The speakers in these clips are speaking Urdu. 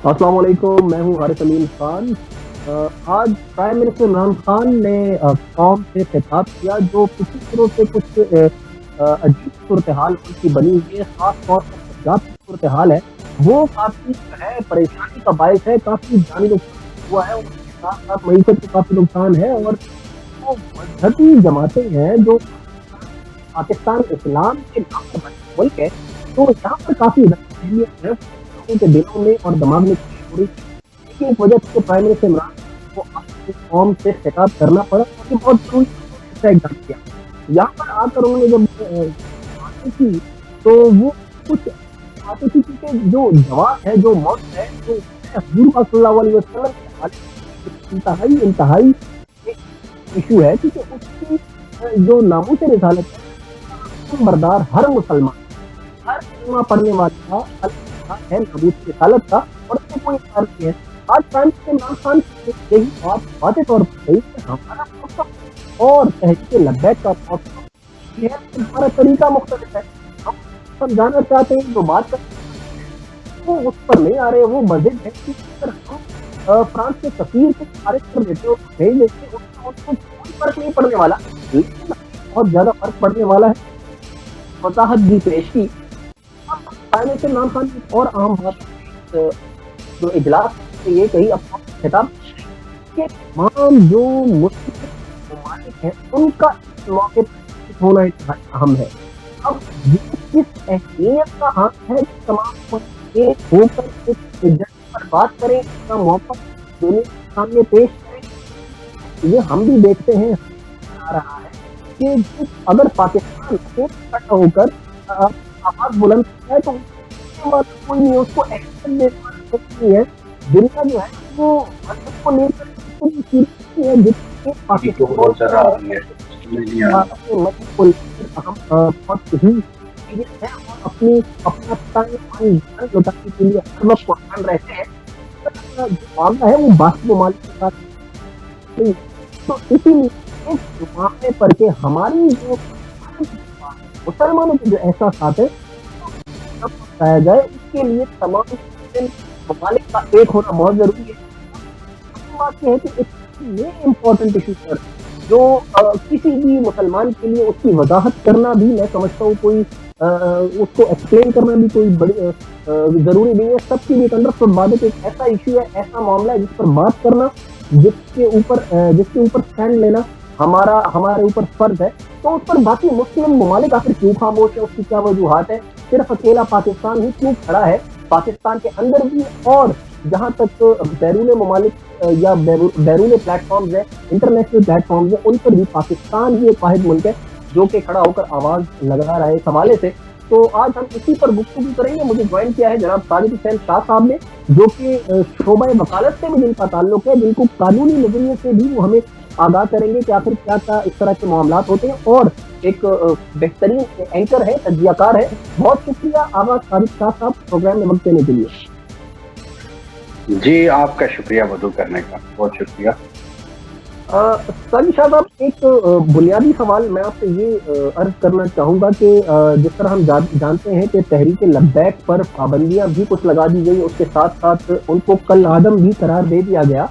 السلام علیکم، میں ہوں حارث امین خان۔ آج پرائم منسٹر عمران خان نے قوم سے خطاب کیا جو کسی طرح سے کچھ عجیب صورتحال ان کی بنی ہوئی ہے، خاص طور پر پنجاب کی صورتحال ہے وہ کافی جو ہے پریشانی کا باعث ہے، کافی جانی نقصان ہوا ہے، اور اس کے ساتھ ساتھ معیشت کو کافی نقصان ہے، اور جو مذہبی جماعتیں ہیں جو پاکستان اسلام کے نام پر بنا ملک ہے، تو یہاں پر کافی ذہنیت ہے لوگوں کے دلوں میں اور دماغ میں ہو رہی ہے۔ اسی ایک وجہ سے پرائم منسٹر عمران خان کو آج اپنی قوم سے خطاب کرنا پڑا، اور یہ بہت ضروری ایسا اقدام کیا۔ یہاں پر آ کر انہوں نے جب باتیں کی تو وہ کچھ باتیں کی، کیونکہ جو جواب ہے، جو موت ہے، جو حضور پاک صلی اللہ علیہ وسلم کے حوالے سے انتہائی انتہائی ایک ایشو ہے، کیونکہ اس کی جو ناموس رسالت ہے، بردار ہر کلمہ پڑھنے والا کا الگ ہے ناموس رسالت کا، اور اس میں کوئی اختلاف نہیں ہے۔ آج پرائم منسٹر عمران خان کی یہی بات واضح طور پر کہی کہ ہمارا موقف اور تحریک لبیک کا موقف یہ ہے کہ ہمارا طریقہ مختلف ہے۔ ہم سمجھانا چاہتے ہیں، جو بات کرتے ہیں وہ اس پر نہیں آ رہے، وہ مزید ہے کہ اگر ہم فرانس کے سفیر کو خارج کر دیتے اور بھیج دیتے، اس سے ان کو کوئی فرق نہیں پڑنے والا، لیکن بہت زیادہ فرق پڑنے والا ہے۔ وضاحت بھی پیش کی۔ پرائم منسٹر عمران خان کی ایک اور اہم بات جو اجلاس سے یہ کہی اپنا خطاب کہ تمام جو مسلم ممالک ہیں ان کا اس موقع پر ہونا انتہائی اہم ہے۔ اب یہ کس اہمیت کا حق ہے کہ تمام ملک ایک ہو کر اس ایجنڈے پر بات کریں، اس کا موقع دنیا کے سامنے پیش کریں۔ یہ ہم بھی دیکھتے ہیں آ رہا ہے کہ اگر پاکستان اکٹھا ہو کر آواز بلند کرتا ہے تو کوئی نہیں، اس کو ایکشن دینے والا کوئی نہیں ہے۔ دنیا جو ہے وہ مذہب کو لے کر اتنی سیریسلی ہے جتنی پاکستان اپنے مذہب کو لے کر ہم بہت ہی سیریس ہے، اور اپنا تن من جان لوٹانے کے لیے ہر وقت قربان رہتے ہیں۔ جو معاملہ ہے وہ باقی ممالک کے ساتھ نہیں ہے۔ تو اسی لیے اس معاملے پر کہ ہماری جو مسلمانوں کے جو احساسات ہیں سب بتایا جائے، اس کے لیے تمام ممالک کا ایک ہونا بہت ضروری ہے۔ بات یہ ہے کہ یہ امپورٹنٹ ایشو پر جو کسی بھی مسلمان کے لیے اس کی وضاحت کرنا بھی میں سمجھتا ہوں کوئی اس کو ایکسپلین کرنا بھی کوئی بڑی ضروری نہیں ہے۔ سب کی بھی کنڈر بات ہے کہ ایک ایسا ایشو ہے، ایسا معاملہ ہے جس پر بات کرنا، جس کے اوپر اسٹینڈ لینا ہمارے اوپر فرض ہے۔ تو اس پر باقی مسلم ممالک آخر کیوں خاموش ہے، اس کی کیا وجوہات ہے؟ صرف اکیلا پاکستان ہی کیوں کھڑا ہے؟ پاکستان کے اندر بھی اور جہاں تک بیرون ممالک یا بیرون پلیٹ فارمز ہیں، انٹرنیشنل پلیٹ فارمز ہیں، ان پر بھی پاکستان ہی ایک واحد ملک ہے جو کہ کھڑا ہو کر آواز لگا رہا ہے اس حوالے سے۔ تو آج ہم اسی پر گفتگو کریں گے۔ مجھے جوائن کیا ہے جناب ساجد حسین شاہ صاحب نے، جو کہ شعبہ وکالت سے بھی جن کا تعلق ہے، جن کو قانونی نظریے سے بھی وہ ہمیں آگاہ کریں گے کہ آخر کیا اس طرح کے معاملات ہوتے ہیں، اور ایک بہترین اینکر ہے، تجزیہ کار ہے۔ بہت شکریہ آغاز ساجد شاہ صاحب پروگرام میں وقت دینے کے لیے۔ جی آپ کا شکریہ مدعو کرنے کا، بہت شکریہ۔ ساجد شاہ صاحب، ایک بنیادی سوال میں آپ سے یہ عرض کرنا چاہوں گا کہ جس طرح ہم جانتے ہیں کہ تحریک لبیک پر پابندیاں بھی کچھ لگا دی گئی، اس کے ساتھ ساتھ ان کو کل عدم بھی قرار دے دیا گیا۔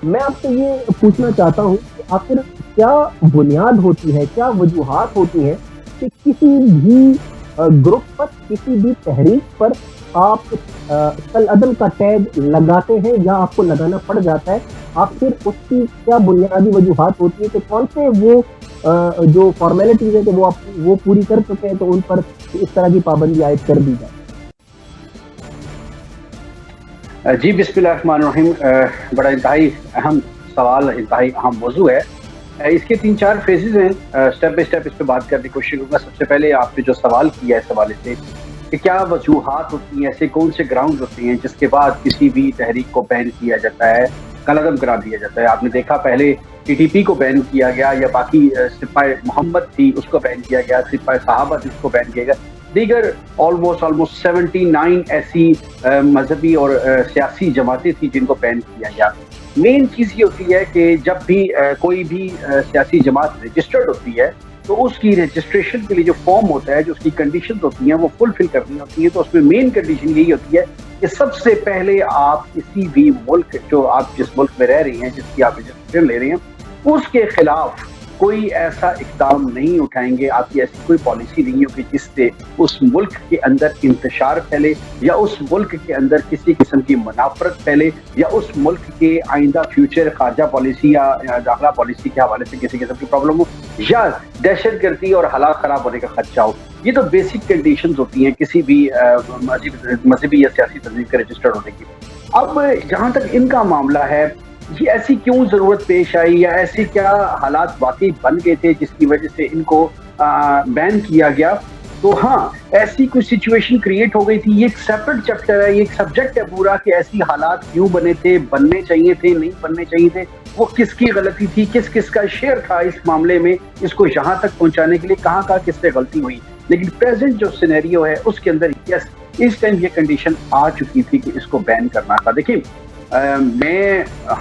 میں آپ سے یہ پوچھنا چاہتا ہوں کہ آخر کیا بنیاد ہوتی ہے، کیا وجوہات ہوتی ہیں کہ کسی بھی گروپ پر، کسی بھی تحریک پر آپ کل عدم کا ٹیگ لگاتے ہیں یا آپ کو لگانا پڑ جاتا ہے؟ آخر اس کی کیا بنیادی وجوہات ہوتی ہے کہ کون سے وہ جو فارمیلٹیز ہیں کہ وہ پوری کر چکے ہیں تو ان پر اس طرح کی پابندی عائد کر دی جائے؟ جی بسم اللہ الرحمن الرحیم۔ بڑا انتہائی اہم سوال، انتہائی اہم موضوع ہے۔ اس کے 3-4 فیزز ہیں، سٹیپ بائی سٹیپ اس پہ بات کرنے کی کوشش کروں گا۔ سب سے پہلے آپ نے جو سوال کیا ہے اس حوالے سے کہ کیا وجوہات ہوتی ہیں، ایسے کون سے گراؤنڈ ہوتے ہیں جس کے بعد کسی بھی تحریک کو بین کیا جاتا ہے، قلعدم قرار دیا جاتا ہے۔ آپ نے دیکھا پہلے ٹی ٹی پی کو بین کیا گیا، یا باقی سپاہی محمد تھی اس کو بین کیا گیا، سپاہی صحابہ جس کو بین کیا گیا، دیگر آلموسٹ 79 ایسی مذہبی اور سیاسی جماعتیں تھیں جن کو بین کیا گیا۔ مین چیز یہ ہوتی ہے کہ جب بھی کوئی بھی سیاسی جماعت رجسٹرڈ ہوتی ہے تو اس کی رجسٹریشن کے لیے جو فارم ہوتا ہے، جو اس کی کنڈیشن ہوتی ہیں وہ فلفل کرنی ہوتی ہیں. تو اس میں مین کنڈیشن یہی ہوتی ہے کہ سب سے پہلے آپ کسی بھی ملک، جو آپ جس ملک میں رہ رہی ہیں، جس کی آپ رجسٹریشن لے رہے ہیں، اس کے خلاف کوئی ایسا اقدام نہیں اٹھائیں گے، آپ کی ایسی کوئی پالیسی نہیں ہوگی جس سے اس ملک کے اندر انتشار پھیلے، یا اس ملک کے اندر کسی قسم کی منافرت پھیلے، یا اس ملک کے آئندہ فیوچر خارجہ پالیسی یا داخلہ پالیسی کے حوالے سے کسی قسم کی پرابلم ہو، یا دہشت گردی اور حالات خراب ہونے کا خدشہ ہو. یہ تو بیسک کنڈیشنز ہوتی ہیں کسی بھی مذہبی یا سیاسی تنظیم کے رجسٹرڈ ہونے کی. اب جہاں تک ان کا معاملہ ہے، یہ ایسی کیوں ضرورت پیش آئی، یا ایسی کیا حالات واقعی بن گئے تھے جس کی وجہ سے ان کو بین کیا گیا، تو ہاں ایسی کوئی سچویشن کریٹ ہو گئی تھی. یہ ایک سیپریٹ چیپٹر ہے، یہ ایک سبجیکٹ ہے پورا کہ ایسی حالات کیوں بنے تھے، بننے چاہیے تھے، نہیں بننے چاہیے تھے، وہ کس کی غلطی تھی، کس کس کا شیئر تھا اس معاملے میں، اس کو یہاں تک پہنچانے کے لیے کہاں کہاں کس سے غلطی ہوئی. لیکن پریزنٹ جو سینیریو ہے اس کے اندر یس اس ٹائم یہ کنڈیشن آ چکی تھی کہ اس کو بین کرنا تھا. دیکھیں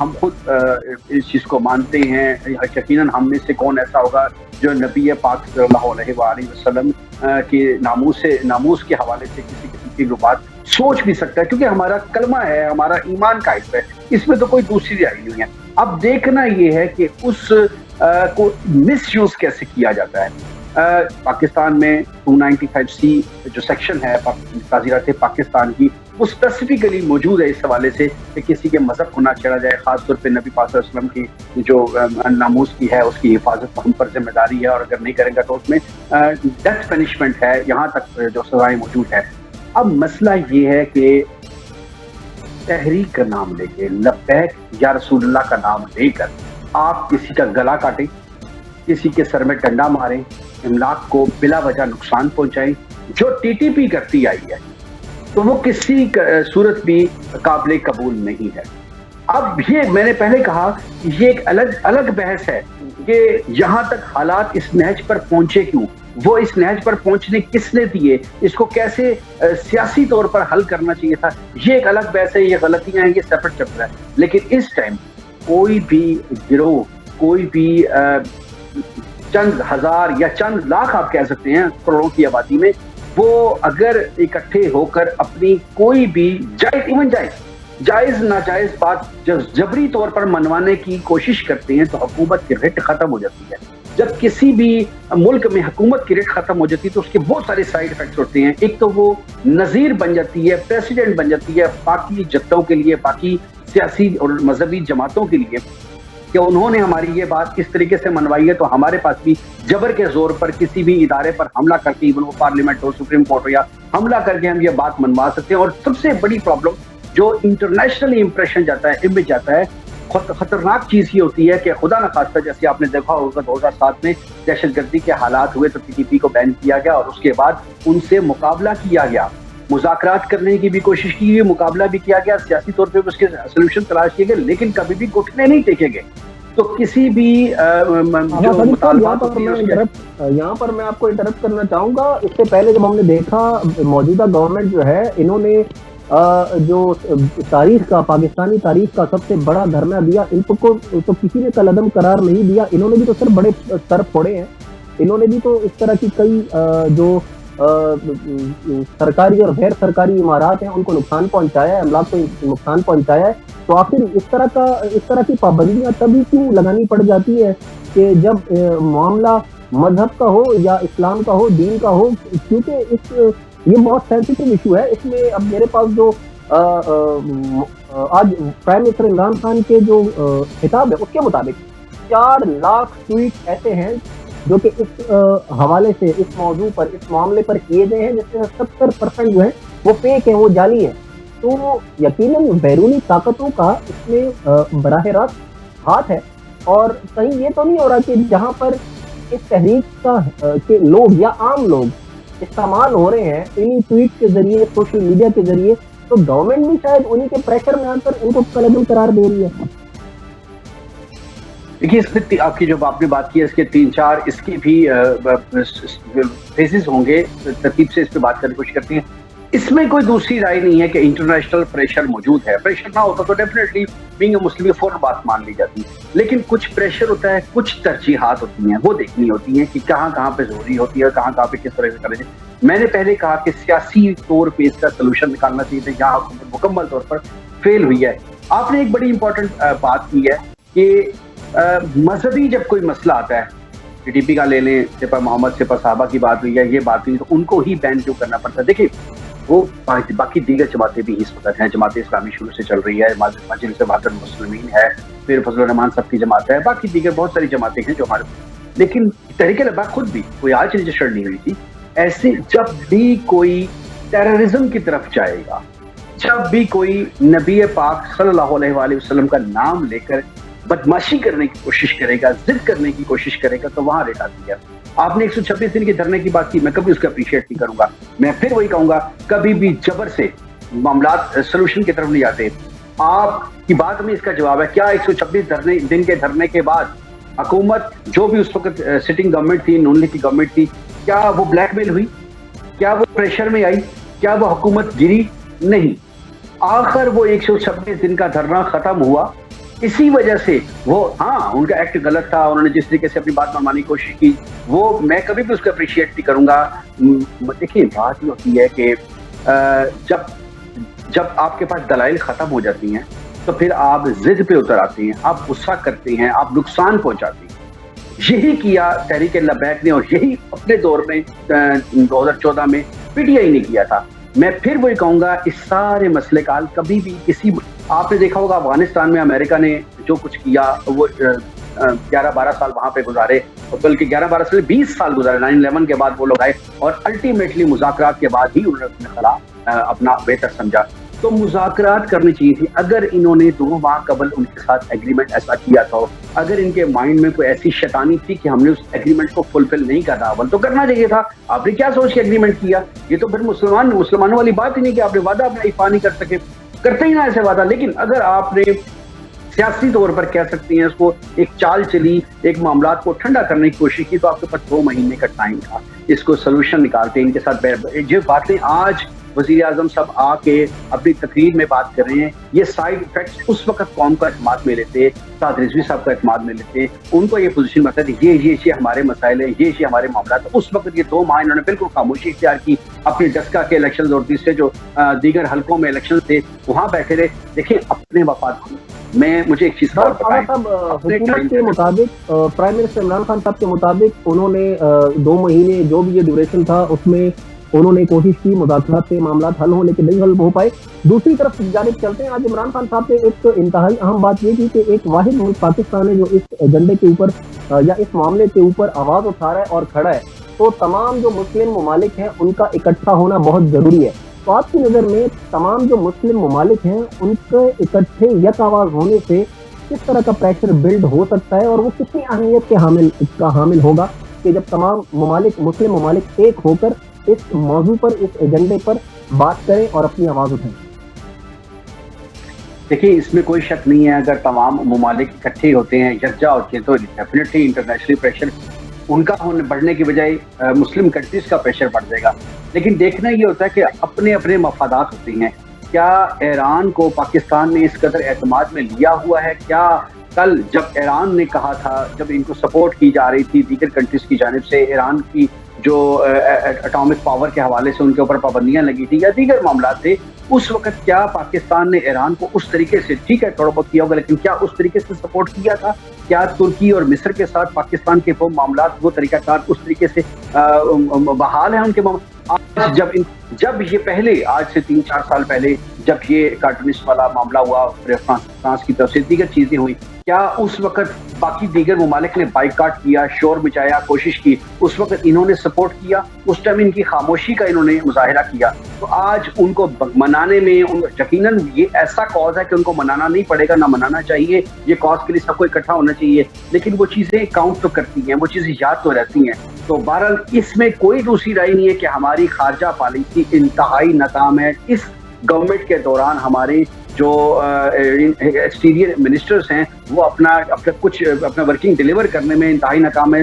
ہم خود اس چیز کو مانتے ہیں، یقیناً ہم میں سے کون ایسا ہوگا جو نبی پاک صلی اللہ علیہ وآلہ وسلم کے ناموس کے حوالے سے کسی قسم کی بات سوچ بھی سکتا ہے، کیونکہ ہمارا کلمہ ہے، ہمارا ایمان کا حصہ ہے، اس میں تو کوئی دوسری رائے نہیں ہے. اب دیکھنا یہ ہے کہ اس کو مس یوز کیسے کیا جاتا ہے. پاکستان میں 295C جو سیکشن ہے تعزیرات پاکستان کی، وہ اسپیسیفکلی موجود ہے اس حوالے سے کہ کسی کے مذہب کو نہ چھیڑا جائے، خاص طور پہ نبی پاک صلی اللہ علیہ وسلم کی جو ناموس کی ہے اس کی حفاظت ہم پر ذمہ داری ہے، اور اگر نہیں کریں گا تو اس میں ڈیتھ پنشمنٹ ہے، یہاں تک جو سزائیں موجود ہے. اب مسئلہ یہ ہے کہ تحریک کا نام لے کے، لبیک یا رسول اللہ کا نام لے کر آپ کسی کا گلا کاٹیں، کسی کے سر میں ڈنڈا ماریں، املاک کو بلا وجہ نقصان پہنچائیں، جو ٹی ٹی پی کرتی آئی ہے، تو وہ کسی صورت بھی قابل قبول نہیں ہے. اب یہ میں نے پہلے کہا کہ یہ ایک الگ بحث ہے کہ یہاں تک حالات اس نہج پر پہنچے کیوں، وہ اس نہج پر پہنچنے کس نے دیے، اس کو کیسے سیاسی طور پر حل کرنا چاہیے تھا، یہ ایک الگ بحث ہے، یہ غلطیاں ہیں، یہ سیپریٹ چیپٹر ہے. لیکن اس ٹائم کوئی بھی گروہ، کوئی بھی چند ہزار یا چند لاکھ آپ کہہ سکتے ہیں کروڑوں کی آبادی میں، وہ اگر اکٹھے ہو کر اپنی کوئی بھی جائز ناجائز بات جبری طور پر منوانے کی کوشش کرتے ہیں، تو حکومت کی رٹ ختم ہو جاتی ہے. جب کسی بھی ملک میں حکومت کی رٹ ختم ہو جاتی ہے تو اس کے بہت سارے سائیڈ افیکٹس ہوتے ہیں. ایک تو وہ نظیر بن جاتی ہے، پریسیڈنٹ بن جاتی ہے باقی جتوں کے لیے، باقی سیاسی اور مذہبی جماعتوں کے لیے، کہ انہوں نے ہماری یہ بات اس طریقے سے منوائی ہے تو ہمارے پاس بھی جبر کے زور پر کسی بھی ادارے پر حملہ کر کے، ایون وہ پارلیمنٹ ہو، سپریم کورٹ ہو، یا حملہ کر کے ہم یہ بات منوا سکتے ہیں. اور سب سے بڑی پرابلم جو انٹرنیشنل امپریشن جاتا ہے، امیج جاتا ہے، خطرناک چیز یہ ہوتی ہے کہ خدا نخواستہ جیسے آپ نے دیکھا ہوگا 2007 میں دہشت گردی کے حالات ہوئے تو ٹی ٹی پی کو بین کیا گیا، اور اس کے بعد ان سے مقابلہ کیا گیا، مذاکرات کرنے کی بھی کوشش کی گئی، مقابلہ بھی کیا گیا، سیاسی طور پہ اس کے سولوشن تلاش کیے گئے، لیکن کبھی بھی گھٹنے نہیں ٹیکے گئے. تو کسی بھی جو مطالبات ہوتی ہیں، یہاں پر میں آپ کو انٹرپٹ کرنا چاہوں گا. اس سے پہلے جب ہم نے دیکھا موجودہ گورنمنٹ جو ہے، انہوں نے جو تاریخ کا، پاکستانی تاریخ کا سب سے بڑا دھرنا دیا، ان کو تو کسی نے قلعدم قرار نہیں دیا. انہوں نے بھی تو سر بڑے سر پھوڑے ہیں، انہوں نے بھی تو اس طرح کی کئی جو سرکاری اور غیر سرکاری عمارات ہیں ان کو نقصان پہنچایا ہے، املاک کو نقصان پہنچایا ہے. تو آخر اس طرح کی پابندیاں تبھی کیوں لگانی پڑ جاتی ہے کہ جب معاملہ مذہب کا ہو یا اسلام کا ہو، دین کا ہو، کیونکہ یہ بہت سینسیٹیو ایشو ہے. اس میں اب میرے پاس جو آج پرائم منسٹر عمران خان کے جو خطاب ہے اس کے مطابق 4 لاکھ ٹویٹ ایسے ہیں جو کہ اس حوالے سے، اس موضوع پر، اس معاملے پر کیے گئے ہیں، جس میں 70% جو ہے وہ فیک ہیں، وہ جعلی ہیں. تو یقیناً بیرونی طاقتوں کا اس میں براہ راست ہاتھ ہے، اور کہیں یہ تو نہیں ہو رہا کہ جہاں پر اس تحریک کا کہ لوگ یا عام لوگ استعمال ہو رہے ہیں انہی ٹویٹ کے ذریعے، سوشل میڈیا کے ذریعے، تو گورنمنٹ بھی شاید انہی کے پریشر میں آ کر ان کو قلعدم قرار دے رہی ہے. دیکھیے، اس میں آپ کی جو آپ نے بات کی ہے، اس کے 3-4 اس کی بھی فیزز ہوں گے، ترتیب سے اس پہ بات کرنے کی کوشش کرتے ہیں. اس میں کوئی دوسری رائے نہیں ہے کہ انٹرنیشنل پریشر موجود ہے. پریشر نہ ہوتا تو ڈیفینیٹلی بینگ اے مسلم فوراً بات مان لی جاتی, لیکن کچھ پریشر ہوتا ہے, کچھ ترجیحات ہوتی ہیں, وہ دیکھنی ہوتی ہیں کہ کہاں پہ ضروری ہوتی ہے, کہاں پہ کس طرح سے کرنا چاہیے. میں نے پہلے کہا کہ سیاسی طور پہ اس کا سلوشن نکالنا چاہیے تھا, جہاں حکومت مکمل طور پر فیل ہوئی ہے. آپ نے ایک بڑی امپورٹنٹ بات کی ہے کہ مذہبی جب کوئی مسئلہ آتا ہے, ٹی ٹی پی کا لے لیں, سپہ محمد سپہ صحابہ کی بات ہوئی ہے, یہ بات ہوئی, تو ان کو ہی بین کیوں کرنا پڑتا ہے؟ دیکھیں وہ باقی دیگر جماعتیں بھی اس وقت ہیں. جماعت اسلامی شروع سے چل رہی ہے, مجلس وحدت المسلمین ہے, پھر فضل الرحمان صاحب کی جماعت ہے, باقی دیگر بہت ساری جماعتیں ہیں جو ہمارے, لیکن تحریک لبیک خود بھی کوئی آج رجسٹرڈ نہیں ہوئی تھی. ایسے جب بھی کوئی ٹیررزم کی طرف جائے گا, جب بھی کوئی نبی پاک صلی اللہ علیہ وآلہ وسلم کا نام لے کر بدماشی کرنے کی کوشش کرے گا, ضد کرنے کی کوشش کرے گا, تو وہاں ریٹ آتی ہے. آپ نے 126 دن کے دھرنے کی بات کی, میں کبھی اس کا اپریشیٹ نہیں کروں گا. میں پھر وہی کہوں گا, کبھی بھی جبر سے معاملات سولوشن کی طرف نہیں جاتے. آپ کی بات میں اس کا جواب ہے, کیا 126 دن کے دھرنے کے بعد حکومت جو بھی اس وقت سٹنگ گورنمنٹ تھی, نون لیگ کی گورنمنٹ تھی, کیا وہ بلیک میل ہوئی؟ کیا وہ پریشر میں آئی؟ کیا وہ حکومت گری؟ نہیں. آخر وہ 126 دن کا دھرنا ختم ہوا اسی وجہ سے. وہ ہاں ان کا ایکٹ غلط تھا, انہوں نے جس طریقے سے اپنی بات منوانے کی کوشش کی, وہ میں کبھی بھی اس کو اپریشیٹ نہیں کروں گا. دیکھیے بات یہ ہوتی ہے کہ جب آپ کے پاس دلائل ختم ہو جاتی ہیں تو پھر آپ ضد پہ اتر آتے ہیں, آپ غصہ کرتے ہیں, آپ نقصان پہنچاتے ہیں. یہی کیا تحریک لبیک نے, اور یہی اپنے دور میں 2014 میں پی ٹی آئی نے کیا تھا. میں پھر وہی کہوں گا, اس سارے مسئلے کا حل کبھی بھی آپ نے دیکھا ہوگا افغانستان میں امریکہ نے جو کچھ کیا, وہ 11-12 سال وہاں پہ گزارے, بلکہ 11-12 سے 20 سال گزارے. 9/11 کے بعد وہ لوگ آئے اور الٹیمیٹلی مذاکرات کے بعد ہی انہوں نے اپنے خلا اپنا بہتر سمجھا. تو مذاکرات کرنی چاہیے تھی. اگر انہوں نے 2 ماہ قبل ان کے ساتھ ایگریمنٹ ایسا کیا تھا, اگر ان کے مائنڈ میں کوئی ایسی شیطانی تھی کہ ہم نے اس ایگریمنٹ کو فلفل نہیں کرنا, اول تو کرنا چاہیے تھا. آپ نے کیا سوچ کے ایگریمنٹ کیا؟ یہ تو پھر مسلمانوں والی بات ہی نہیں کہ آپ نے وعدہ اپنا ایفا نہیں کر سکے, کرتے ہی نہ ایسے وعدہ. لیکن اگر آپ نے سیاسی طور پر کہہ سکتی ہیں اس کو ایک چال چلی, ایک معاملات کو ٹھنڈا کرنے کی کوشش کی, تو آپ کے پاس 2 مہینے کا ٹائم تھا, اس کو سولوشن نکالتے. ان کے ساتھ جو باتیں آج وزیر اعظم صاحب آ کے اپنی تقریر میں بات کر رہے ہیں, یہ سائیڈ افیکٹس اس وقت قوم کا اعتماد میں لیتے, سعد رضوی صاحب کا اعتماد میں لیتے, ان کو یہ پوزیشن بتا دی یہ ہمارے مسائل ہیں, یہ ہمارے معاملات ہیں. اس وقت یہ 2 ماہ انہوں نے بالکل خاموشی اختیار کی, اپنے ڈسکا کے الیکشن اور دوسرے جو دیگر حلقوں میں الیکشن تھے وہاں بیٹھے رہے. دیکھیں اپنے وفات کو مجھے ایک چیز حکومت کے مطابق, پرائم منسٹر عمران خان صاحب کے مطابق انہوں نے 2 مہینے جو بھی یہ ڈیوریشن تھا اس میں انہوں نے کوشش کی مذاکرات سے معاملات حل ہوں, لیکن نہیں حل ہو پائے. دوسری طرف جانب چلتے ہیں, آج عمران خان صاحب نے ایک انتہائی اہم بات یہ کی کہ ایک واحد ملک پاکستان ہے جو اس ایجنڈے کے اوپر یا اس معاملے کے اوپر آواز اٹھا رہا ہے اور کھڑا ہے, تو تمام جو مسلم ممالک ہیں ان کا اکٹھا ہونا بہت ضروری ہے. تو آپ کی نظر میں تمام جو مسلم ممالک ہیں ان کے اکٹھے یک آواز ہونے سے کس طرح کا پریشر بلڈ ہو سکتا ہے, اور وہ کتنی اہمیت کے حامل ہوگا کہ جب تمام مسلم ممالک ایک ہو کر اس موضوع پر, اس ایجنڈے پر بات کریں اور اپنی آواز اٹھائیں؟ دیکھیے اس میں کوئی شک نہیں ہے, اگر تمام ممالک اکٹھے ہوتے ہیں, یکجا ہوتے ہیں, تو ڈیفینیٹلی انٹرنیشنل پریشر ان کا بڑھنے کی بجائے مسلم کنٹریز کا پریشر بڑھ جائے گا. لیکن دیکھنا یہ ہوتا ہے کہ اپنے اپنے مفادات ہوتے ہیں. کیا ایران کو پاکستان نے اس قدر اعتماد میں لیا ہوا ہے؟ کیا کل جب ایران نے کہا تھا, جب ان کو سپورٹ کی جا رہی تھی دیگر کنٹریز کی جانب سے, ایران کی جو اٹامک پاور کے حوالے سے ان کے اوپر پابندیاں لگی تھی یا دیگر معاملات تھے, اس وقت کیا پاکستان نے ایران کو اس طریقے سے, ٹھیک ہے تھوڑا بہت کیا ہوگا, لیکن کیا اس طریقے سے سپورٹ کیا تھا؟ کیا ترکی اور مصر کے ساتھ پاکستان کے وہ معاملات, وہ طریقہ کار اس طریقے سے بحال ہیں ان کے آج جب یہ پہلے آج سے 3-4 سال پہلے جب یہ کارٹونسٹ والا معاملہ ہوا, فرانس کی طرف سے دیگر چیزیں ہوئی, کیا اس وقت باقی دیگر ممالک نے بائیکاٹ کیا, شور مچایا, کوشش کی؟ اس وقت انہوں نے سپورٹ کیا, اس ٹائم ان کی خاموشی کا انہوں نے مظاہرہ کیا. تو آج ان کو منانے میں یقیناً یہ ایسا کاز ہے کہ ان کو منانا نہیں پڑے گا, نہ منانا چاہیے, یہ کاز کے لیے سب کو اکٹھا ہونا چاہیے, لیکن وہ چیزیں کاؤنٹ تو کرتی ہیں, وہ چیزیں یاد تو رہتی ہیں. تو بہرحال اس میں کوئی دوسری رائے نہیں ہے کہ ہماری خارجہ پالیسی انتہائی ناکام ہے. اس گورنمنٹ کے دوران ہمارے جو ایکسٹیریئر منسٹرز ہیں وہ اپنا ورکنگ ڈیلیور کرنے میں انتہائی ناکام ہے.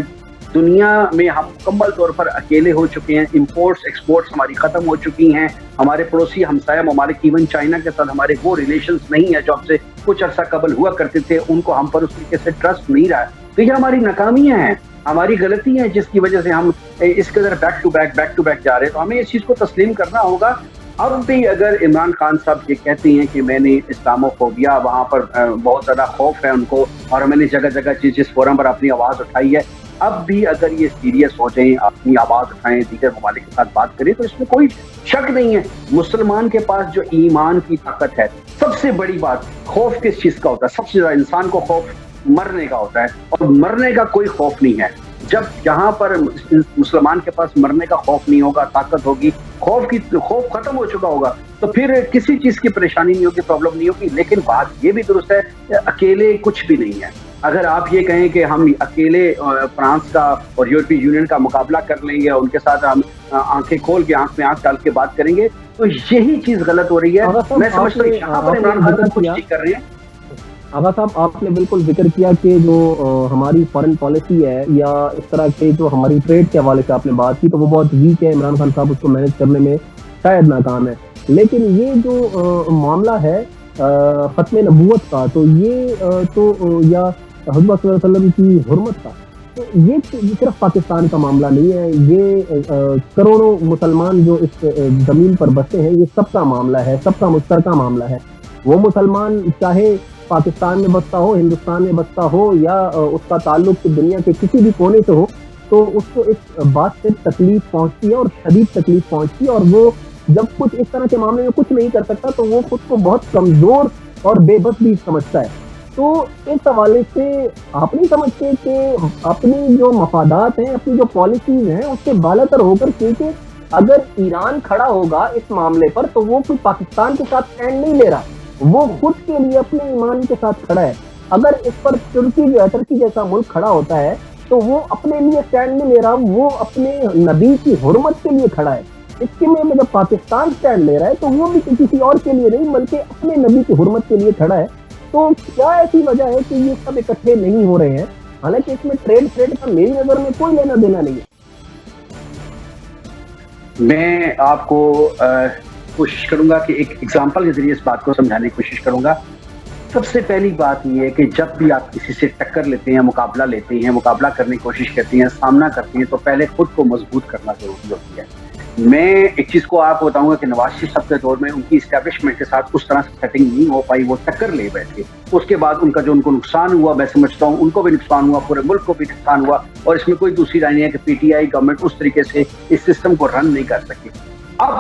دنیا میں ہم مکمل طور پر اکیلے ہو چکے ہیں، امپورٹس ایکسپورٹس ہماری ختم ہو چکی ہیں، ہمارے پڑوسی ہمسایہ ممالک ایون چائنا کے ساتھ ہمارے وہ ریلیشنز نہیں ہیں جو ہم سے کچھ عرصہ قبل ہوا کرتے تھے، ان کو ہم پر اس طریقے سے ٹرسٹ نہیں رہا ہے. تو یہ ہماری ناکامیاں ہیں، ہماری غلطی ہیں جس کی وجہ سے ہم اس قدر بیک ٹو بیک جا رہے ہیں. تو ہمیں اس چیز کو تسلیم کرنا ہوگا. اب بھی اگر عمران خان صاحب یہ کہتے ہیں کہ میں نے اسلامو فوبیا، وہاں پر بہت زیادہ خوف ہے ان کو، اور میں نے جگہ جگہ جس فورم پر اپنی آواز اٹھائی ہے، اب بھی اگر یہ سیریس ہو جائیں، اپنی آواز اٹھائیں، دیگر ممالک کے ساتھ بات کریں، تو اس میں کوئی شک نہیں ہے. مسلمان کے پاس جو ایمان کی طاقت ہے، سب سے بڑی بات، خوف کس چیز کا ہوتا ہے؟ سب سے زیادہ انسان کو خوف مرنے کا ہوتا ہے، اور مرنے کا کوئی خوف نہیں ہے. جب جہاں پر مسلمان کے پاس مرنے کا خوف نہیں ہوگا، طاقت ہوگی، خوف ختم ہو چکا ہوگا، تو پھر کسی چیز کی پریشانی نہیں ہوگی، پرابلم نہیں ہوگی. لیکن بات یہ بھی درست ہے کہ اکیلے کچھ بھی نہیں ہے. اگر آپ یہ کہیں کہ ہم اکیلے فرانس کا اور یورپی یونین کا مقابلہ کر لیں گے، ان کے ساتھ ہم آنکھیں کھول کے آنکھ میں آنکھ ڈال کے بات کریں گے، تو یہی چیز غلط ہو رہی ہے. میں سمجھتا ہوں یہاں پر عمران خان صاحب کچھ ٹھیک کر رہے ہیں. آغا صاحب، آپ نے بالکل ذکر کیا کہ جو ہماری فارن پالیسی ہے، یا اس طرح کے جو ہماری ٹریڈ کے حوالے سے آپ نے بات کی، تو وہ بہت ویک ہے. عمران خان صاحب اس کو مینج کرنے میں شاید ناکام ہے. لیکن یہ جو معاملہ ہے ختم نبوت کا، تو یہ تو یا حضرت صلی اللہ علیہ وسلم کی حرمت کا، تو یہ صرف پاکستان کا معاملہ نہیں ہے. یہ کروڑوں مسلمان جو اس زمین پر بستے ہیں، یہ سب کا معاملہ ہے، سب کا مشترکہ معاملہ ہے. وہ مسلمان چاہے پاکستان میں بستا ہو، ہندوستان میں بستا ہو، یا اس کا تعلق دنیا کے کسی بھی کونے سے ہو، تو اس کو اس بات سے تکلیف پہنچتی ہے، اور شدید تکلیف پہنچتی ہے. اور وہ جب کچھ اس طرح کے معاملے میں کچھ نہیں کر سکتا، تو وہ خود کو بہت کمزور اور بے بس بھی سمجھتا ہے. تو اس حوالے سے آپ نہیں سمجھتے کہ اپنی جو مفادات ہیں، اپنی جو پالیسیز ہیں، اس سے بالاتر ہو کر، کیونکہ اگر ایران کھڑا ہوگا اس معاملے پر، تو وہ کوئی پاکستان کے ساتھ اسٹینڈ نہیں لے رہا، وہ خود کے لیے اپنے ایمان کے ساتھ کھڑا ہے. اگر اس پر ترکی جو ہے، ترکی جیسا ملک کھڑا ہوتا ہے، تو وہ اپنے لیے اسٹینڈ نہیں لے رہا، وہ اپنے نبی کی حرمت کے لیے کھڑا ہے. اس کے میں جب پاکستان اسٹینڈ لے رہا ہے، تو وہ بھی کسی اور کے لیے نہیں، بلکہ اپنے نبی کی حرمت کے لیے کھڑا ہے. تو کیا ایسی وجہ ہے کہ یہ سب اکٹھے نہیں ہو رہے ہیں؟ حالانکہ اس میں ٹریڈ کا میری نظر میں کوئی لینا دینا نہیں ہے. میں آپ کو کوشش کروں گا کہ ایک ایگزامپل کے ذریعے اس بات کو سمجھانے کی کوشش کروں گا. سب سے پہلی بات یہ ہے کہ جب بھی آپ کسی سے ٹکر لیتے ہیں، مقابلہ لیتے ہیں، مقابلہ کرنے کی کوشش کرتے ہیں، سامنا کرتے ہیں، تو پہلے خود کو مضبوط کرنا ضروری ہوتی ہے. میں ایک چیز کو آپ کو بتاؤں گا کہ نواز شریف صاحب کے دور میں ان کی اسٹیبلشمنٹ کے ساتھ اس طرح سے سیٹنگ نہیں ہو پائی، وہ ٹکر لے بیٹھے. اس کے بعد ان کا جو ان کو نقصان ہوا، میں سمجھتا ہوں ان کو بھی نقصان ہوا، پورے ملک کو بھی نقصان ہوا. اور اس میں کوئی دوسری رائے نہیں ہے کہ پی ٹی آئی گورنمنٹ اس طریقے سے اس سسٹم کو رن نہیں کر سکی. اب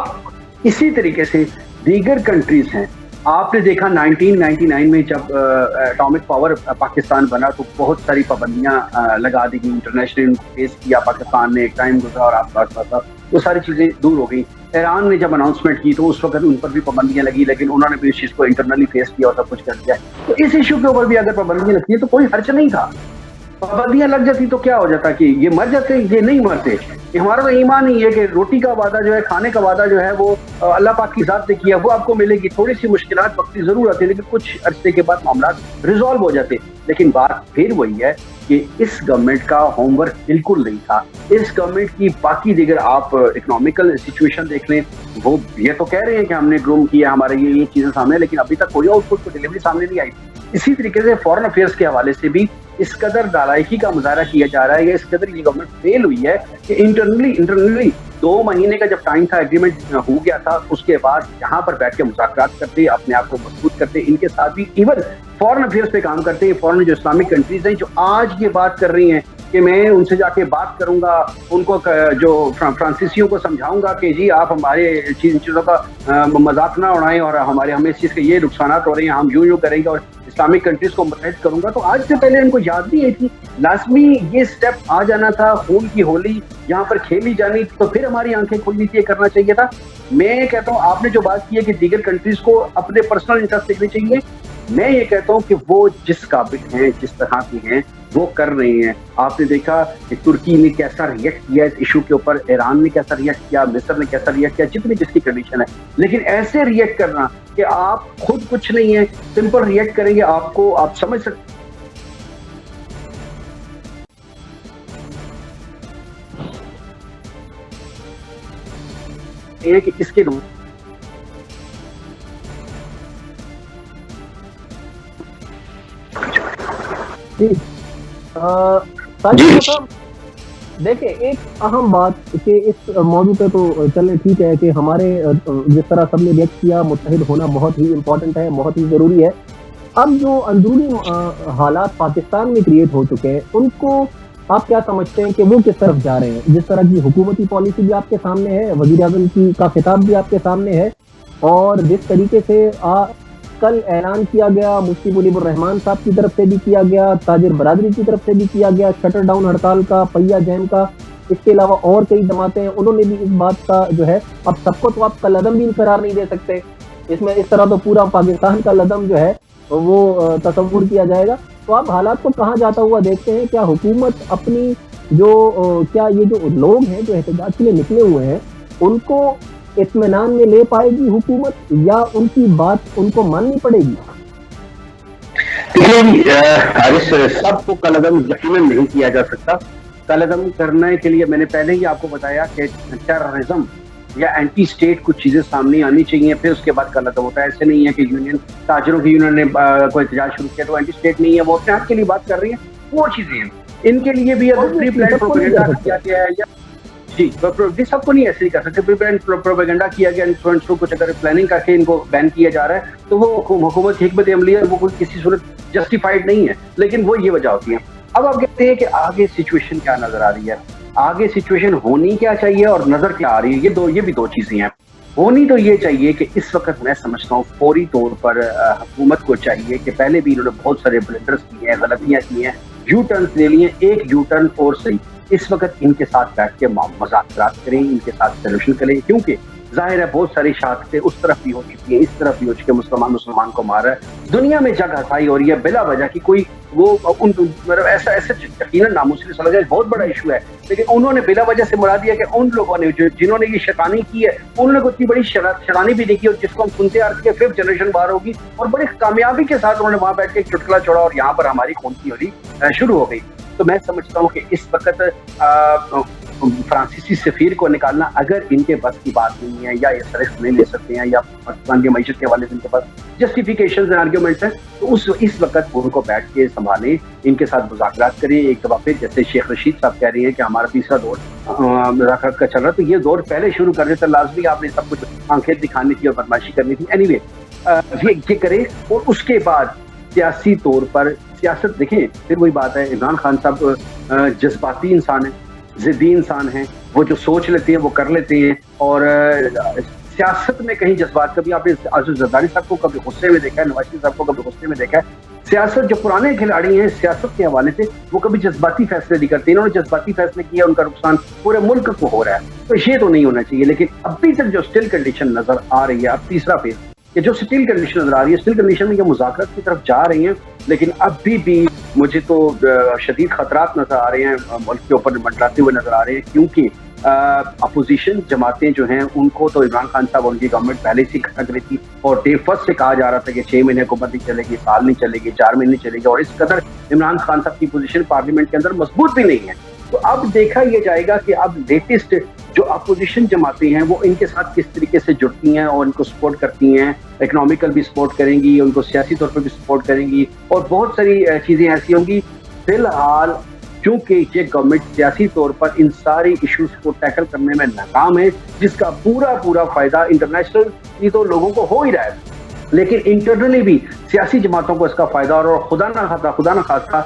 اسی طریقے سے دیگر کنٹریز ہیں. آپ نے دیکھا 1999 میں جب اٹامک پاور پاکستان بنا، تو بہت ساری پابندیاں لگا دی گئی، انٹرنیشنل فیس کیا پاکستان نے، ایک ٹائم گزرا اور آپ وہ ساری چیزیں دور ہو گئی. ایران نے جب اناؤنسمنٹ کی تو اس وقت ان پر بھی پابندیاں لگی، لیکن انہوں نے بھی اس چیز کو انٹرنلی فیس کیا اور سب کچھ کر دیا. تو اس ایشو کے اوپر بھی اگر پابندیاں لگتی ہیں تو کوئی حرج نہیں تھا. پابندیاں لگ جاتی تو کیا ہو جاتا کہ یہ مر جاتے، یہ نہیں مرتے. ہمارا تو ایمان ہی ہے کہ روٹی کا وعدہ جو ہے، کھانے کا وعدہ جو ہے، وہ اللہ پاک کی ذات نے کیا، وہ آپ کو ملے گی. تھوڑی سی مشکلات وقتی ضرور آتی ہیں، لیکن کچھ عرصے کے بعد معاملات ریزالو ہو جاتے. لیکن بات پھر وہی ہے کہ اس گورنمنٹ کا ہوم ورک بالکل نہیں تھا. اس گورنمنٹ کی باقی دیگر آپ اکنامیکل سچویشن دیکھ لیں، وہ یہ تو کہہ رہے ہیں کہ ہم نے گروم کیا، ہمارے یہ چیزیں سامنے، لیکن ابھی تک کوئی آؤٹ پٹ کو ڈلیوری سامنے نہیں آئی. اسی طریقے سے فورن افیئرس کے حوالے سے بھی اس قدر نالائکی کا مظاہرہ کیا جا رہا ہے، یا اس قدر یہ گورنمنٹ فیل ہوئی ہے کہ انٹرنلی 2 مہینے کا جب ٹائم تھا، ایگریمنٹ ہو گیا تھا، اس کے بعد یہاں پر بیٹھ کے مذاکرات کرتے، اپنے آپ کو مضبوط کرتے، ان کے ساتھ بھی ایون فورن افیئرس پہ کام کرتے. فورن جو اسلامک کنٹریز ہیں جو آج یہ بات کر رہی ہیں کہ میں ان سے جا کے بات کروں گا، ان کو جو فرانسیسیوں کو سمجھاؤں گا کہ جی آپ ہمارے چیزوں کا مذاق نہ اڑائیں، اور ہمیں اس چیز کے یہ نقصانات ہو رہے ہیں، ہم یوں کریں گے، اور اسلامک کنٹریز کو متحد کروں گا. تو آج سے پہلے ان کو یاد نہیں ہے کہ لازمی یہ سٹیپ آ جانا تھا، خون کی ہولی یہاں پر کھیلی جانی، تو پھر ہماری آنکھیں کھلنی تھی، یہ کرنا چاہیے تھا. میں کہتا ہوں آپ نے جو بات کی ہے کہ دیگر کنٹریز کو اپنے پرسنل انٹرسٹ دیکھنے چاہیے، میں یہ کہتا ہوں کہ وہ جس قابل ہیں، جس طرح کی ہیں، وہ کر رہے ہیں. آپ نے دیکھا کہ ترکی نے کیسا ریئیکٹ کیا اس ایشو کے اوپر، ایران نے کیسا ریئیکٹ کیا، مصر نے کیسا ریئیکٹ کیا، جتنی جس کی کنڈیشن ہے. لیکن ایسے ریئیکٹ کرنا کہ آپ خود کچھ نہیں ہے، سمپل ریئیکٹ کریں گے، آپ سمجھ سکتے سکتے ہیں کہ اس کے دیکھیں ایک اہم بات کہ اس موضوع پہ تو چلے ٹھیک ہے کہ ہمارے جس طرح سب نے ریئیکٹ کیا متحد ہونا بہت ہی امپورٹنٹ ہے، بہت ہی ضروری ہے. اب جو اندرونی حالات پاکستان میں کریٹ ہو چکے ہیں ان کو آپ کیا سمجھتے ہیں کہ وہ کس طرف جا رہے ہیں؟ جس طرح کی حکومتی پالیسی بھی آپ کے سامنے ہے، وزیر اعظم کا خطاب بھی آپ کے سامنے ہے، اور جس طریقے سے کل اعلان کیا گیا مفتی منیب الرحمان صاحب کی طرف سے بھی کیا گیا، تاجر برادری کی طرف سے بھی کیا گیا، شٹر ڈاؤن ہڑتال کا، پہیا جین کا، اس کے علاوہ اور کئی جماعتیں انہوں نے بھی اس بات کا جو ہے، اب سب کو تو آپ کا لدم بھی قرار نہیں دے سکتے، اس میں اس طرح تو پورا پاکستان کا لدم جو ہے وہ تصور کیا جائے گا. تو آپ حالات کو کہاں جاتا ہوا دیکھتے ہیں؟ کیا حکومت اپنی کیا یہ جو لوگ ہیں جو احتجاج کے لیے نکلے ہوئے ہیں ان کو اطمینان میں لے پائے گی حکومت، یا ان کی بات ان کو ماننی پڑے گی؟ سب کو قلعدم یقیناً نہیں کیا جا سکتا. قلعدم کرنے کے لیے میں نے پہلے ہی آپ کو بتایا کہ ٹیررزم یا اینٹی اسٹیٹ کچھ چیزیں سامنے آنی چاہیے، پھر اس کے بعد قلعدم ہوتا ہے. ایسے نہیں ہے کہ یونین تاجروں کی یونین نے کوئی احتجاج شروع کیا تو اینٹی اسٹیٹ نہیں ہے، وہ اپنے حق کے لیے بات کر رہی ہیں، وہ چیزیں ہیں. ان کے لیے بھی اگر پری پلان پروپیگنڈا کیا گیا ہے یا جی سب کو نہیں ایسے ہی کر سکتے. پری پلان پروپیگنڈا کیا گیا کچھ اگر پلاننگ کر کے ان کو بین کیا جا رہا ہے تو وہ حکومت کی حکمت عملی ہے، وہ کوئی کسی صورت جسٹیفائڈ نہیں ہے، لیکن وہ یہ وجہ ہوتی ہے. اب آپ کہتے ہیں کہ آگے سچویشن کیا نظر آ رہی ہے، آگے سچویشن ہونی کیا چاہیے اور نظر کیا آ رہی ہے، یہ بھی دو چیزیں ہیں. ہونی تو یہ چاہیے کہ اس وقت میں سمجھتا ہوں فوری طور پر حکومت کو چاہیے کہ پہلے بھی انہوں نے بہت سارے بلنڈرز کیے ہیں، غلطیاں کی ہیں، یو ٹرنز لے لیے، ایک یو ٹرن اور صحیح. اس وقت ان کے ساتھ بیٹھ کے مذاکرات کریں، ان کے ساتھ سولوشن کریں، کیونکہ ظاہر ہے بہت ساری شہادتیں اس طرف بھی ہو چکی ہیں، اس طرف بھی ہو چکی ہے، مسلمان کو مارا ہے، دنیا میں جگ ہسائی ہو رہی ہے بلا وجہ کی. کوئی وہ مطلب ایسا یقیناً ناموسی سمجھ جائے بہت بڑا ایشو ہے، لیکن انہوں نے بلا وجہ سے مراد دیا کہ ان لوگوں نے جنہوں نے یہ شیطانی کی ہے انہوں نے اتنی بڑی شیطانی بھی نہیں کی، اور جس کو ہم سنتے آ رہے ہیں ففتھ جنریشن باہر ہوگی، اور بڑی کامیابی کے ساتھ انہوں نے وہاں بیٹھ کے ایک چٹکلا چھوڑا اور یہاں پر ہماری خون کی ہولی شروع ہو گئی. تو میں سمجھتا ہوں کہ اس وقت فرانسیسی سفیر کو نکالنا اگر ان کے بس کی بات نہیں ہے، یا یہ سرخ نہیں لے سکتے ہیں، یا پاکستان کی معیشت کے حوالے سے ان کے پاس جسٹیفیکیشنز اینڈ آرگیومنٹس ہیں، تو اس وقت ان کو بیٹھ کے سنبھالیں، ان کے ساتھ مذاکرات کریں. ایک دفعہ پھر جیسے شیخ رشید صاحب کہہ رہے ہیں کہ ہمارا تیسرا دور مذاکرات کا چل رہا ہے، تو یہ دور پہلے شروع کر دیتا. لازمی آپ نے سب کچھ آنکھیں دکھانی تھی اور بدماشی کرنی تھی. اینی وے یہ کریں، اور اس کے بعد سیاسی طور پر سیاست دیکھیں. پھر وہی بات ہے، عمران خان صاحب جذباتی انسان ہیں، ضدی انسان ہیں، وہ جو سوچ لیتے ہیں وہ کر لیتے ہیں، اور سیاست میں کہیں جذبات، کبھی آپ نے عزیز زرداری صاحب کو کبھی غصے میں دیکھا ہے، نواز شریف صاحب کو کبھی غصے میں دیکھا ہے. سیاست جو پرانے کھلاڑی ہیں سیاست کے حوالے سے وہ کبھی جذباتی فیصلے نہیں کرتے، انہوں نے جذباتی فیصلے کیا، ان کا نقصان پورے ملک کو ہو رہا ہے. تو یہ تو نہیں ہونا چاہیے. لیکن ابھی تک جو اسٹل کنڈیشن نظر آ رہی ہے، اب تیسرا فیز کہ جو اسٹل کنڈیشن نظر آ رہی ہے، اسٹل کنڈیشن میں یہ مذاکرات کی طرف جا رہی ہیں، لیکن ابھی بھی مجھے تو شدید خطرات نظر آ رہے ہیں، ملک کے اوپر منڈلاتے ہوئے نظر آ رہے ہیں، کیونکہ اپوزیشن جماعتیں جو ہیں ان کو تو عمران خان صاحب اور ان کی گورنمنٹ پہلے سے کھٹک رہی تھی، اور ڈے فرسٹ سے کہا جا رہا تھا کہ 6 مہینے حکومت نہیں چلے گی، سال نہیں چلے گی، 4 مہینے چلے گی، اور اس قدر عمران خان صاحب کی پوزیشن پارلیمنٹ کے اندر مضبوط بھی نہیں ہے. تو اب دیکھا یہ جائے گا کہ اب لیٹسٹ جو اپوزیشن جماعتیں ہیں وہ ان کے ساتھ کس طریقے سے جڑتی ہیں اور ان کو سپورٹ کرتی ہیں، اکنامیکل بھی سپورٹ کریں گی، ان کو سیاسی طور پر بھی سپورٹ کریں گی، اور بہت ساری چیزیں ایسی ہوں گی. فی الحال چونکہ یہ گورنمنٹ سیاسی طور پر ان ساری ایشوز کو ٹیکل کرنے میں ناکام ہے، جس کا پورا فائدہ انٹرنیشنل تو لوگوں کو ہو ہی رہا ہے، لیکن انٹرنلی بھی سیاسی جماعتوں کو اس کا فائدہ، اور خدا نہ خواستہ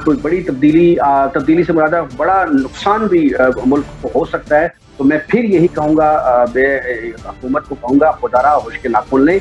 کوئی بڑی تبدیلی سے مراد بڑا نقصان بھی ملک کو ہو سکتا ہے. تو میں پھر یہی کہوں گا، حکومت کو کہوں گا، خدا را ہوش کے ناخن لیں.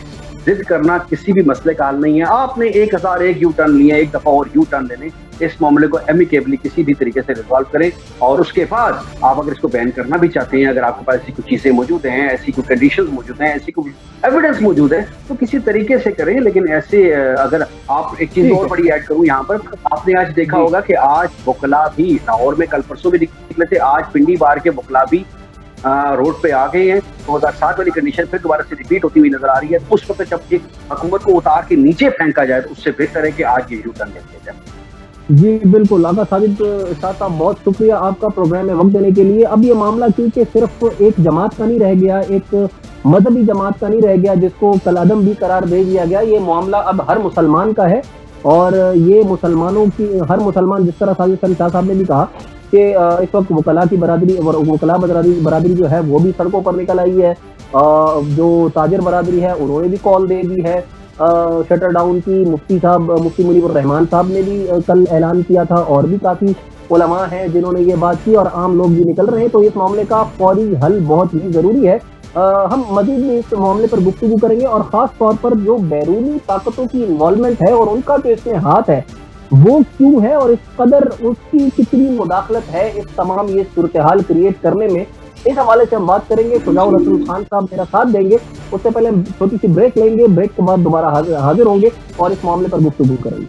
ضد کرنا کسی بھی مسئلے کا حل نہیں ہے. آپ نے 1001 یو ٹرن لیے، ایک دفعہ اور یو ٹرن لے لیں، اس معاملے کو ایمیکیبلی کسی بھی طریقے سے ریزالو کریں، اور اس کے بعد آپ اگر اس کو بین کرنا بھی چاہتے ہیں، اگر آپ کے پاس ایسی کوئی چیزیں موجود ہیں، ایسی کوئی کنڈیشنز موجود ہیں، ایسی کوئی ایویڈنس موجود ہے، تو کسی طریقے سے کریں. لیکن ایسے اگر آپ ایک چیز اور بڑی ایڈ کروں یہاں پر، آپ نے آج دیکھا ہوگا کہ آج وکلا بھی لاہور میں کل پرسوں بھی نکلے تھے، آج پنڈی بار کے وکلا بھی روڈ پہ آ گئے ہیں. 2007 والی کنڈیشن پھر دوبارہ سے ریپیٹ ہوتی ہوئی نظر آ رہی ہے. اس وقت جب ایک حکومت کو اتار کے نیچے پھینکا جائے تو اس سے بہتر ہے کہ آج یہ یو ٹرن لے لیا جائے. جی بالکل آقا ساجد شاہ صاحب، بہت شکریہ آپ کا پروگرام میں وقت دینے کے لیے. اب یہ معاملہ کیونکہ صرف ایک جماعت کا نہیں رہ گیا، ایک مذہبی جماعت کا نہیں رہ گیا جس کو کالعدم بھی قرار دے دیا گیا، یہ معاملہ اب ہر مسلمان کا ہے. اور یہ مسلمانوں کی ہر مسلمان، جس طرح ساجد شاہ صاحب نے بھی کہا کہ اس وقت وکلاء کی برادری اور وکلاء برادری جو ہے وہ بھی سڑکوں پر نکل آئی ہے. جو تاجر برادری ہے انہوں نے بھی کال دے دی ہے شٹر ڈاؤن کی. مفتی منیب الرحمان صاحب نے بھی کل اعلان کیا تھا، اور بھی کافی علماء ہیں جنہوں نے یہ بات کی، اور عام لوگ بھی نکل رہے ہیں. تو اس معاملے کا فوری حل بہت ہی ضروری ہے. ہم مزید بھی اس معاملے پر گفتگو کریں گے، اور خاص طور پر جو بیرونی طاقتوں کی انوالومنٹ ہے اور ان کا جو اس میں ہاتھ ہے وہ کیوں ہے، اور اس قدر اس کی کتنی مداخلت ہے اس تمام یہ صورتحال کریٹ کرنے میں، اس حوالے سے ہم بات کریں گے. شجاع الحسن خان صاحب میرا ساتھ دیں گے. اس سے پہلے ہم چھوٹی سی بریک لیں گے، بریک کے بعد دوبارہ حاضر ہوں گے اور اس معاملے پر گفتگو کریں گے.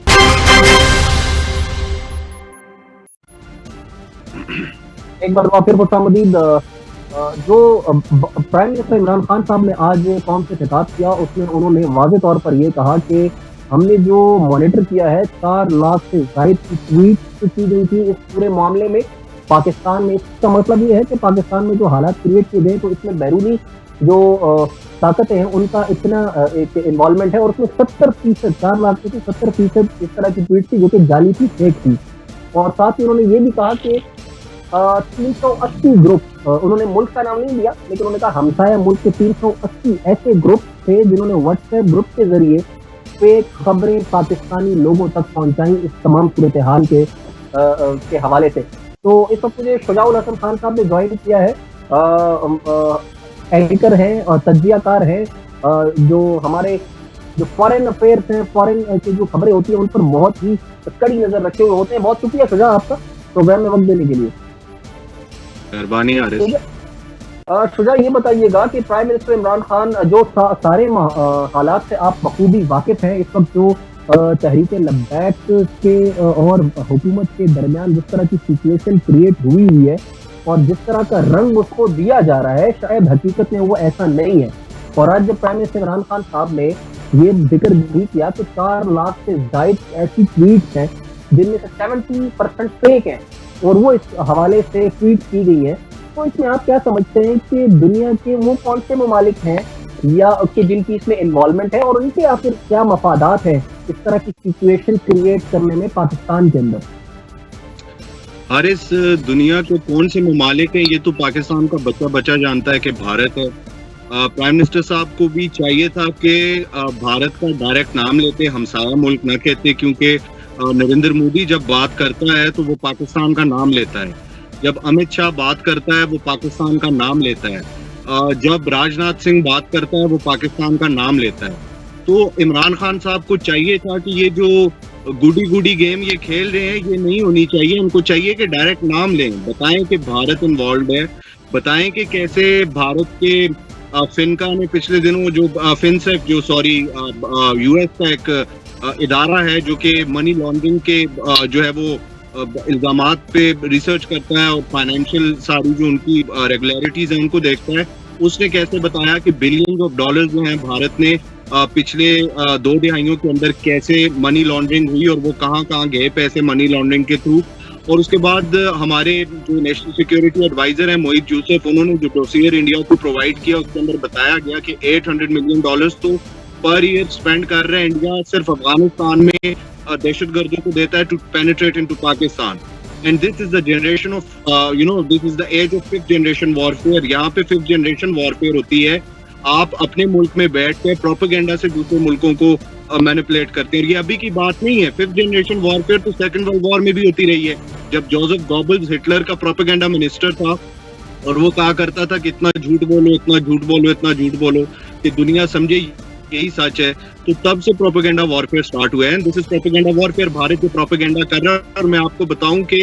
ایک بار پھر خوش آمدید. جو پرائم منسٹر عمران خان صاحب نے آج قوم سے خطاب کیا، اس میں انہوں نے واضح طور پر یہ کہا کہ ہم نے جو مانیٹر کیا ہے 4 لاکھ سے زائد کی ٹویٹ کی گئی تھی اس پورے معاملے میں پاکستان میں. اس کا مطلب یہ ہے کہ پاکستان میں جو حالات کریٹ کیے گئے تو اس میں بیرونی جو طاقتیں ہیں ان کا اتنا ایک انوالومنٹ ہے، اور اس میں 70%، 4 لاکھ سے 70% اس طرح کی ٹویٹ تھی جو کہ جعلی تھی، فیک تھی. اور ساتھ ہی انہوں نے یہ بھی کہا کہ 380 گروپ، انہوں نے ملک کا نام نہیں دیا لیکن انہوں نے کہا ہمسایہ ملک کے 380 ایسے گروپ تھے جنہوں نے واٹس ایپ گروپ کے ذریعے فیک خبریں پاکستانی لوگوں تک پہنچائیں اس تمام صورتحال کے حوالے سے. تو اس وقت مجھے شجاع الحسن خان صاحب نے جوائن کیا ہے، اینکر ہیں اور تجزیہ کار ہیں، جو ہمارے جو فارن افیئرس ہیں، فارن کی جو خبریں ہوتی ہیں ان پر بہت ہی کڑی نظر رکھے ہوئے ہوتے ہیں. بہت شکریہ شجاع آپ کا پروگرام میں وقت دینے کے لیے. مہربانی حارث. شجاع یہ بتائیے گا کہ پرائم منسٹر عمران خان جو سارے حالات سے آپ بخوبی واقف ہیں، اس وقت جو تحریک لبیک کے اور حکومت کے درمیان جس طرح کی سچویشن کریٹ ہوئی ہے اور جس طرح کا رنگ اس کو دیا جا رہا ہے، شاید حقیقت میں وہ ایسا نہیں ہے. اور آج جب پرائم منسٹر عمران خان صاحب نے یہ ذکر بھی کیا تو 4 لاکھ سے زائد ایسی ٹویٹس ہیں جن میں سے 70% فیک ہیں اور وہ اس حوالے سے ٹویٹ کی گئی ہے. تو اس میں آپ کیا سمجھتے ہیں کہ دنیا کے وہ کون سے ممالک ہیں یا کہ جن کی اس میں انوالومنٹ ہے، اور ان کے آخر کیا مفادات ہیں اس طرح کی سچویشن کریٹ کرنے میں پاکستان کے اندر؟ حارث، دنیا کے کون سے ممالک ہیں یہ تو پاکستان کا بچہ جانتا ہے کہ بھارت ہے. پرائم منسٹر صاحب کو بھی چاہیے تھا کہ بھارت کا ڈائریکٹ نام لیتے، ہمسایہ ملک نہ کہتے، کیونکہ نریندر مودی جب بات کرتا ہے تو وہ پاکستان کا نام لیتا ہے. جب امت شاہ بات کرتا ہے وہ پاکستان کا نام لیتا ہے. جب راج ناتھ سنگھ بات کرتا ہے وہ پاکستان کا نام لیتا ہے. تو عمران خان صاحب کو چاہیے تھا کہ یہ جو گوڈی گیم یہ کھیل رہے ہیں یہ نہیں ہونی چاہیے. ان کو چاہیے کہ ڈائریکٹ نام لیں، بتائیں کہ بھارت انوالوڈ ہے، بتائیں کہ کیسے بھارت کے فنکا نے پچھلے دنوں جو فنسیف جو یو ایس کا ایک ادارہ ہے جو کہ منی لانڈرنگ کے جو ہے وہ الزامات پہ ریسرچ کرتا ہے اور فائنینشیل ساری جو ان کی ریگولیرٹیز ہیں ان کو دیکھتا ہے، اس نے کیسے بتایا کہ بلینز آف ڈالرز جو ہیں بھارت نے پچھلے 2 دہائیوں کے اندر کیسے منی لانڈرنگ ہوئی اور وہ کہاں گئے پیسے منی لانڈرنگ کے تھرو. اور اس کے بعد ہمارے جو نیشنل سیکیورٹی ایڈوائزر ہیں موہت یوسف، انہوں نے جو ڈوسیئر انڈیا کو پرووائڈ کیا اس کے اندر بتایا گیا کہ $800 ملین تو پر ایئر اسپینڈ کر رہے ہیں انڈیا صرف افغانستان میں دہشت گردوں کو دیتا ہے to penetrate into Pakistan. And this is the generation of this is the age of 5th generation warfare. یہاں پہ 5th جنریشن وارفیئر ہوتی ہے. آپ اپنے ملک میں بیٹھ کے پروپیگنڈا سے دوسرے ملکوں کو مینیپولیٹ کرتے ہیں. یہ ابھی کی بات نہیں ہے. 5th جنریشن وارفیئر تو سیکنڈ ورلڈ وار میں بھی ہوتی رہی ہے. جب جوزف گوبلز ہٹلر کا پروپیگنڈا منسٹر تھا اور وہ کہا کرتا تھا کہ اتنا جھوٹ بولو اتنا جھوٹ بولو اتنا جھوٹ بولو کہ دنیا سمجھے یہی سچ ہے، تو تب سے پروپیگنڈا وارفیئر سٹارٹ ہوا ہے. دس از پروپیگنڈا وارفیئر. بھارت جو پروپیگنڈا کر رہا ہے، اور میں آپ کو بتاؤں کہ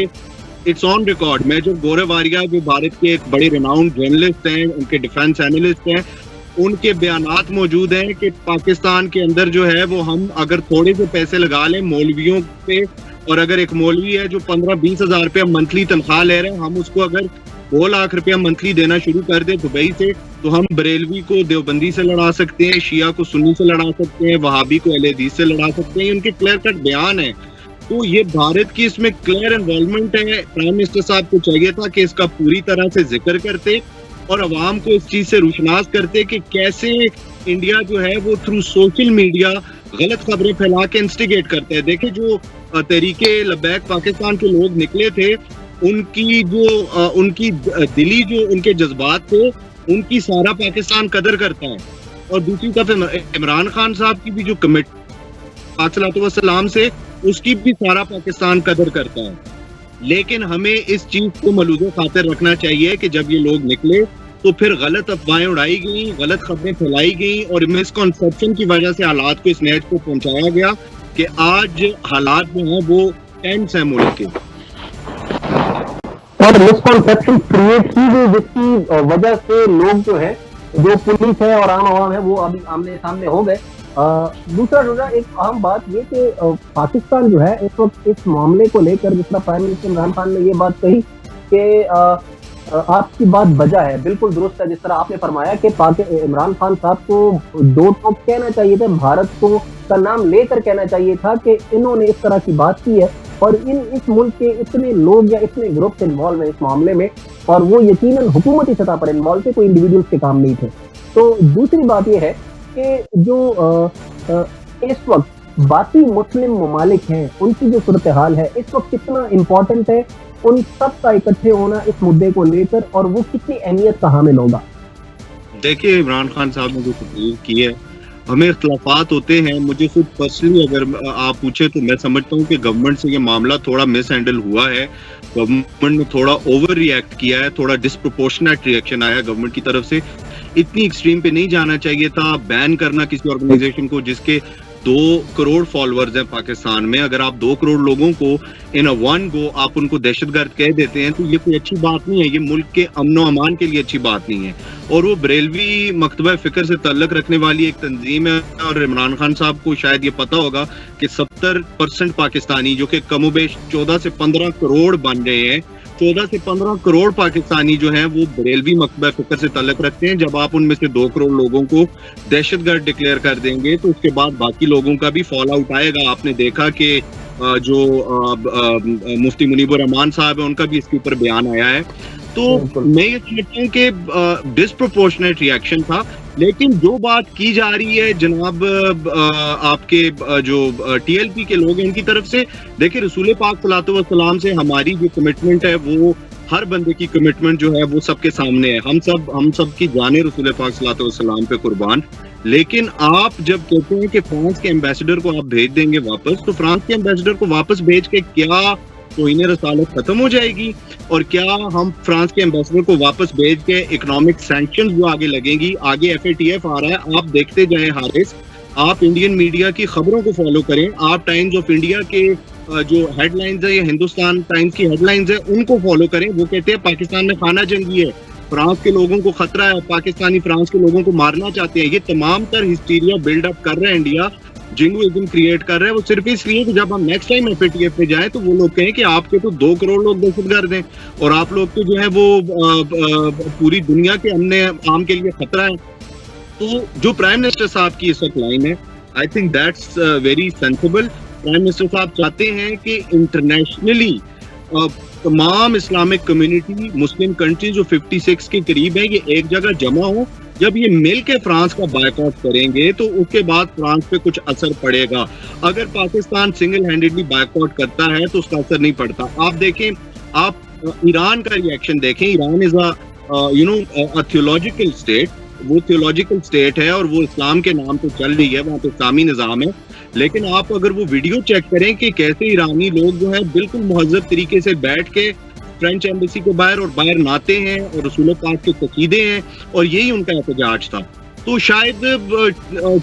اٹس آن ریکارڈ. میجر گورو واریہ جو بھارت کے ایک بڑے ریناؤنڈ جرنلسٹ ہیں، ان کے ڈیفینس اینالسٹ ہیں، ان کے بیانات موجود ہیں کہ پاکستان کے اندر جو ہے وہ ہم اگر تھوڑے سے پیسے لگا لیں مولویوں پہ، اور اگر ایک مولوی ہے جو 15-20 ہزار روپیہ منتھلی تنخواہ لے رہے ہیں، ہم اس کو اگر 2 لاکھ روپیہ منتھلی دینا شروع کر دیں دبئی سے، تو ہم بریلوی کو دیوبندی سے لڑا سکتے ہیں، شیعہ کو سنی سے لڑا سکتے ہیں، وہابی کو اہل حدیث سے لڑا سکتے ہیں. ان کے کلیئر کٹ بیان ہیں. تو یہ بھارت کی اس میں کلیئر انوالومنٹ ہے. پرائم منسٹر صاحب کو چاہیے تھا کہ اس کا پوری طرح سے ذکر کرتے اور عوام کو اس چیز سے روشناس کرتے کہ کیسے انڈیا جو ہے وہ تھرو سوشل میڈیا غلط خبریں پھیلا کے انسٹیگیٹ کرتا ہے. دیکھیں جو تحریک لبیک پاکستان کے لوگ نکلے تھے, ان کی دلی جو ان کے جذبات تھے, ان کی سارا پاکستان قدر کرتا ہے. اور دوسری طرف عمران خان صاحب کی بھی جو کمٹ والسلام سے, اس کی بھی سارا پاکستان قدر کرتا ہے. لیکن ہمیں اس چیز کو ملوذ خاطر رکھنا چاہیے کہ جب یہ لوگ نکلے تو پھر غلط افواہیں اڑائی گئیں, غلط خبریں پھیلائی گئیں اور مسکنسیپشن کی وجہ سے حالات کو اس نیچ کو پہنچایا گیا کہ آج حالات جو ہیں وہ ٹینس ہیں ملک کے. اور مسکنسیپشن کریٹ کی گئی جس کی وجہ سے لوگ جو ہے, جو پولیس ہے اور عام عوام ہے, وہ ابھی آمنے سامنے ہو گئے. دوسرا روزہ ایک اہم بات یہ کہ پاکستان جو ہے اس وقت اس معاملے کو لے کر, جس طرح پرائم منسٹر عمران خان نے یہ بات کہی کہ آپ کی بات بجا ہے, بالکل درست ہے. جس طرح آپ نے فرمایا کہ عمران خان صاحب کو دو ٹوک کہنا چاہیے تھا, بھارت کو کا نام لے کر کہنا چاہیے تھا کہ انہوں نے اس طرح کی بات کی ہے اور اس ملک کے اتنے لوگ یا اتنے گروپ انوالو ہیں اس معاملے میں, اور وہ یقیناً حکومتی سطح پر انوالو تھے, کوئی انڈیویجولس کے کام نہیں تھے. تو دوسری بات یہ ہے کہ جو اس وقت باقی مسلم ممالک ہیں ان کی جو صورتحال ہے اس وقت کتنا امپورٹنٹ ہے, ان سب کا اکٹھے ہونا اس مدعے کو لے کر, اور وہ کتنی اہمیت کا حامل ہوگا. دیکھیے عمران خان صاحب نے جو تقریر کی ہے, ہمیں اختلافات ہوتے ہیں. مجھے خود پرسنلی اگر آپ پوچھے تو میں سمجھتا ہوں کہ گورنمنٹ سے یہ معاملہ تھوڑا مس ہینڈل ہوا ہے. گورنمنٹ نے تھوڑا اوور ریئیکٹ کیا ہے, تھوڑا ڈسپروپورشنیٹ ریئیکشن آیا گورنمنٹ کی طرف سے. اتنی ایکسٹریم پہ نہیں جانا چاہیے تھا. بین کرنا کسی آرگنائزیشن کو جس کے 2 کروڑ فالوورز ہیں پاکستان میں, اگر آپ 2 کروڑ لوگوں کو ان ون گو آپ ان کو دہشت گرد کہہ دیتے ہیں تو یہ کوئی اچھی بات نہیں ہے, یہ ملک کے امن و امان کے لیے اچھی بات نہیں ہے. اور وہ بریلوی مکتبہ فکر سے تعلق رکھنے والی ایک تنظیم ہے, اور عمران خان صاحب کو شاید یہ پتا ہوگا کہ 70% پاکستانی جو کہ کم و بیش 14 سے 15 کروڑ بن رہے ہیں, 14 سے 15 کروڑ پاکستانی جو ہیں وہ بریلوی مکتبہ فکر سے تعلق رکھتے ہیں. جب آپ ان میں سے 2 کروڑ لوگوں کو دہشت گرد ڈکلیئر کر دیں گے تو اس کے بعد باقی لوگوں کا بھی فال آؤٹ آئے گا. آپ نے دیکھا کہ جو مفتی منیب الرحمان صاحب ہیں ان کا بھی اس کے اوپر بیان آیا ہے. تو میں یہ سمجھتا ہوں کہ ڈسپروپورشنیٹ ریئیکشن تھا. لیکن جو بات کی جا رہی ہے جناب آپ کے جو ٹی ایل پی کے لوگ ہیں ان کی طرف سے, دیکھیں رسول پاک صلی اللہ علیہ وسلم سے ہماری جو کمٹمنٹ ہے وہ ہر بندے کی کمٹمنٹ جو ہے وہ سب کے سامنے ہے. ہم سب کی جانیں رسول پاک صلی اللہ علیہ وسلم پہ قربان. لیکن آپ جب کہتے ہیں کہ فرانس کے ایمبیسڈر کو آپ بھیج دیں گے واپس, تو فرانس کے ایمبیسڈر کو واپس بھیج کے کیا توہین رسالت ختم ہو جائے گی؟ اور کیا ہم فرانس کے ایمبیسڈر کو واپس بھیج کے اکنامک سینکشن جو آگے لگیں گی, آگے FATF آ رہا ہے, آپ دیکھتے جائیں حارث, آپ انڈین میڈیا کی خبروں کو فالو کریں, آپ ٹائمز آف انڈیا کے جو ہیڈ لائنز ہے یا ہندوستان ٹائمز کی ہیڈ لائنز ہے ان کو فالو کریں. وہ کہتے ہیں پاکستان میں خانہ جنگی ہے, فرانس کے لوگوں کو خطرہ ہے, پاکستانی فرانس کے لوگوں کو مارنا چاہتے ہیں. یہ تمام تر ہسٹیریا بلڈ اپ کر رہا ہے انڈیا, جنگوازم کریٹ کر رہا ہے. وہ صرف اس لیے کہ جب ہم نیکسٹ ٹائم FATF پہ جائیں تو وہ لوگ کہیں کہ آپ کے تو 2 کروڑ لوگ دہشت گرد ہیں اور آپ لوگ تو جو ہے وہ پوری دنیا کے امن عام کے لیے خطرہ ہے. تو جو پرائم منسٹر صاحب کی اس وقت لائن ہے, I think that's very sensible. Prime minister صاحب چاہتے ہیں کہ انٹرنیشنلی تمام اسلامک کمیونٹی مسلم کنٹریز جو 56 کے قریب ہیں یہ ایک جگہ جمع ہوں. جب یہ مل کے فرانس کا بائیک آؤٹ کریں گے تو اس کے بعد فرانس پہ کچھ اثر پڑے گا. اگر Pakistan single handedly bike out کرتا ہے تو اس کا اثر نہیں پڑتا. آپ دیکھیں, آپ ایران کا ریئیکشن دیکھیں. ایران از اے تھیولوجیکل اسٹیٹ, وہ تھیولوجیکل اسٹیٹ ہے اور وہ اسلام کے نام پہ چل رہی ہے, وہاں پہ اسلامی نظام ہے. لیکن آپ اگر وہ ویڈیو چیک کریں کہ کیسے ایرانی لوگ جو ہیں بالکل مہذب طریقے سے بیٹھ کے فرینچ ایمبیسی کے باہر ناتے ہیں اور رسول پاک کے قصیدے ہیں, اور یہی ان کا احتجاج تھا. تو شاید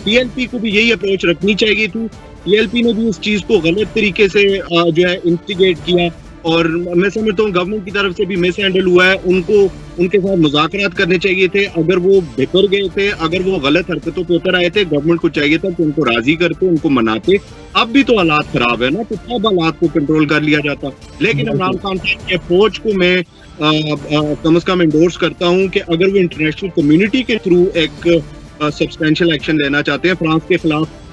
TLP کو بھی یہی اپروچ رکھنی چاہیے تھی. TLP نے بھی اس چیز کو غلط طریقے سے جو ہے انسٹیگیٹ کیا, اور میں سمجھتا ہوں گورنمنٹ کی طرف سے بھی مس ہینڈل ہوا ہے. ان کو ان کے ساتھ مذاکرات کرنے چاہیے تھے. اگر وہ بھکر گئے تھے, اگر وہ غلط حرکتوں پہ اتر آئے تھے, گورنمنٹ کو چاہیے تھا کہ ان کو راضی کرتے, ان کو مناتے. اب بھی تو حالات خراب ہے نا, تو سب حالات کو کنٹرول کر لیا جاتا. لیکن عمران خان کی اپروچ کو میں کم از کم انڈورس کرتا ہوں کہ اگر وہ انٹرنیشنل کمیونٹی کے تھرو ایک سبسٹینشیل ایکشن لینا چاہتے ہیں فرانس کے خلاف,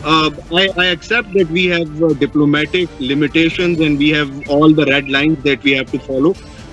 I accept that we have diplomatic limitations and we have all the red lines that we have to follow,